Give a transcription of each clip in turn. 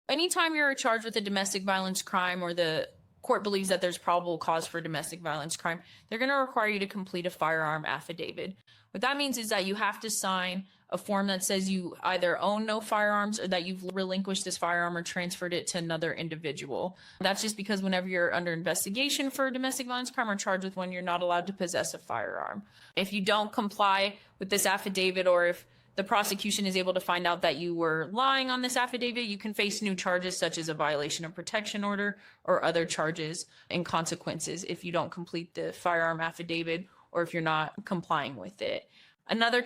Anytime you're charged with a domestic violence crime or the court believes that there's probable cause for domestic violence crime, they're going to require you to complete a firearm affidavit. What that means is that you have to sign a form that says you either own no firearms or that you've relinquished this firearm or transferred it to another individual. That's just because whenever you're under investigation for a domestic violence crime or charged with one, you're not allowed to possess a firearm. If you don't comply with this affidavit, or if the prosecution is able to find out that you were lying on this affidavit, you can face new charges such as a violation of protection order or other charges and consequences if you don't complete the firearm affidavit or if you're not complying with it. Another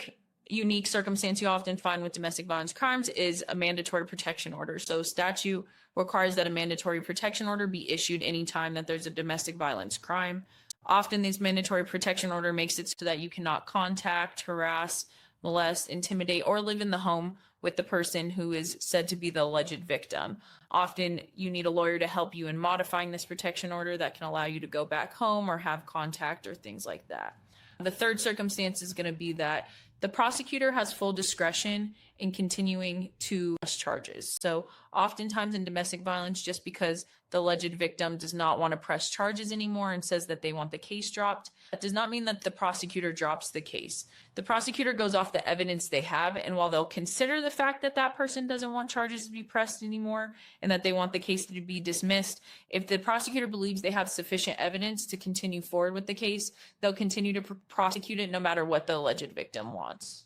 unique circumstance you often find with domestic violence crimes is a mandatory protection order. So statute requires that a mandatory protection order be issued anytime that there's a domestic violence crime. Often this mandatory protection order makes it so that you cannot contact, harass, molest, intimidate, or live in the home with the person who is said to be the alleged victim. Often you need a lawyer to help you in modifying this protection order that can allow you to go back home or have contact or things like that. The third circumstance is going to be that the prosecutor has full discretion in continuing to press charges. So oftentimes in domestic violence, just because the alleged victim does not want to press charges anymore and says that they want the case dropped, that does not mean that the prosecutor drops the case. The prosecutor goes off the evidence they have, and while they'll consider the fact that that person doesn't want charges to be pressed anymore and that they want the case to be dismissed, if the prosecutor believes they have sufficient evidence to continue forward with the case, they'll continue to prosecute it no matter what the alleged victim wants.